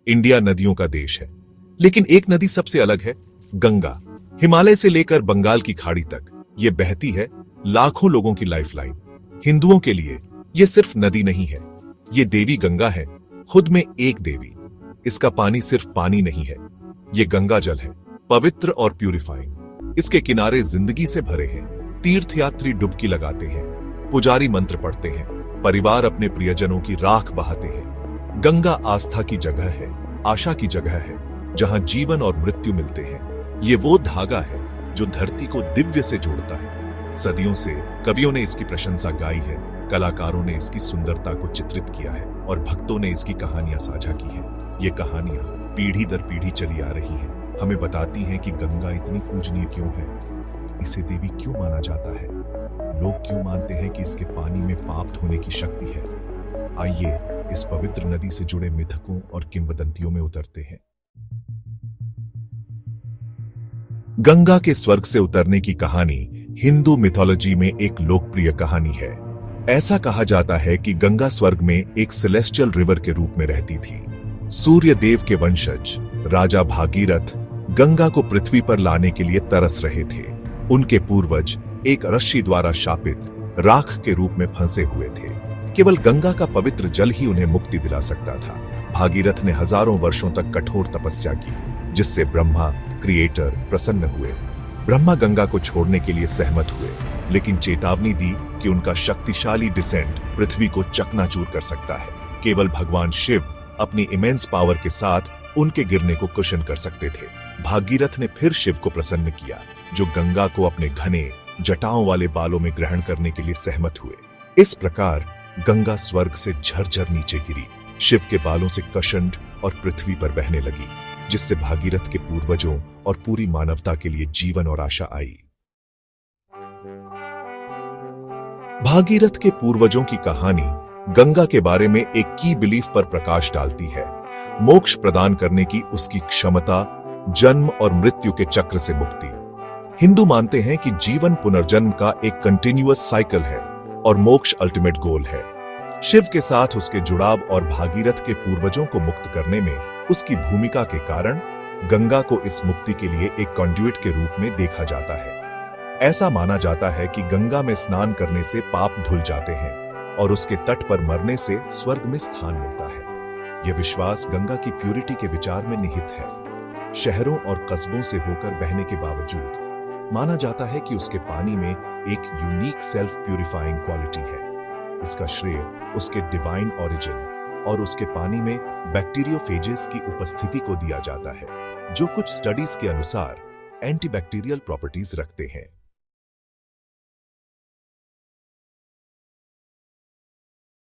India नदियों का देश है, लेकिन एक नदी सबसे अलग है, गंगा। हिमालय से लेकर बंगाल की खाड़ी तक ये बहती है, लाखों लोगों की लाइफलाइन। हिंदुओं के लिए ये सिर्फ नदी नहीं है, ये देवी गंगा है, खुद में एक देवी। इसका पानी सिर्फ पानी नहीं है, ये गंगा जल है, पवित्र और प्यूरिफाइंग। इसके किनारे जिंदगी से भरे हैं, तीर्थयात्री डुबकी लगाते हैं, पुजारी मंत्र पढ़ते हैं, परिवार अपने प्रियजनों की राख बहाते हैं। गंगा आस्था की जगह है, आशा की जगह है, जहां जीवन और मृत्यु मिलते हैं। ये वो धागा है जो धरती को दिव्य से जोड़ता है। सदियों से कवियों ने इसकी प्रशंसा गाई है, कलाकारों ने इसकी सुंदरता को चित्रित किया है और भक्तों ने इसकी कहानियां साझा की हैं। ये कहानियां पीढ़ी दर पीढ़ी चली आ रही हैं, हमें बताती हैं कि गंगा इतनी पूजनीय क्यों है, इसे देवी क्यों माना जाता है, लोग क्यों मानते हैं कि इसके पानी में पाप धोने की शक्ति है। आइए इस पवित्र नदी से जुड़े मिथकों और किंवदंतियों में उतरते हैं। गंगा के स्वर्ग से उतरने की कहानी हिंदू मिथोलॉजी में एक लोकप्रिय कहानी है। ऐसा कहा जाता है कि गंगा स्वर्ग में एक सेलेस्टियल रिवर के रूप में रहती थी। सूर्य देव के वंशज राजा भागीरथ गंगा को पृथ्वी पर लाने के लिए तरस रहे थे। उनके पूर्वज एक रस्सी द्वारा शापित राख के रूप में फंसे हुए थे। केवल गंगा का पवित्र जल ही उन्हें मुक्ति दिला सकता था। भागीरथ ने हजारों वर्षों तक कठोर तपस्या की, जिससे ब्रह्मा क्रिएटर प्रसन्न हुए। ब्रह्मा गंगा को छोड़ने के लिए सहमत हुए, लेकिन चेतावनी दी कि उनका शक्तिशाली डिसेंट पृथ्वी को चकनाचूर कर सकता है। केवल भगवान शिव अपनी इमेंस पावर के साथ उनके गिरने को कुशन कर सकते थे। भागीरथ ने फिर शिव को प्रसन्न किया, जो गंगा को अपने घने जटाओं वाले बालों में ग्रहण करने के लिए सहमत हुए। इस प्रकार गंगा स्वर्ग से झरझर नीचे गिरी, शिव के बालों से कषंड और पृथ्वी पर बहने लगी, जिससे भागीरथ के पूर्वजों और पूरी मानवता के लिए जीवन और आशा आई। भागीरथ के पूर्वजों की कहानी गंगा के बारे में एक की बिलीफ पर प्रकाश डालती है। मोक्ष प्रदान करने की उसकी क्षमता, जन्म और मृत्यु के चक्र से मुक्ति। हिंदू मानते हैं कि जीवन पुनर्जन्म का एक कंटिन्यूअस साइकिल है और मोक्ष अल्टीमेट गोल है। शिव के साथ उसके जुड़ाव और भागीरथ के पूर्वजों को मुक्त करने में उसकी भूमिका के कारण गंगा को इस मुक्ति के लिए एक कंड्यूइट के रूप में देखा जाता है। ऐसा माना जाता है कि गंगा में स्नान करने से पाप धुल जाते हैं और उसके तट पर मरने से स्वर्ग में स्थान मिलता है। यह विश्वास गंगा की प्यूरिटी के विचार में निहित है। शहरों और कस्बों से होकर बहने के बावजूद माना जाता है कि उसके पानी में एक यूनिक सेल्फ प्यूरिफाइंग क्वालिटी है। इसका श्रेय उसके डिवाइन ओरिजिन और उसके पानी में बैक्टीरियोफेजेस की उपस्थिति को दिया जाता है, जो कुछ स्टडीज के अनुसार एंटीबैक्टीरियल प्रॉपर्टीज रखते हैं।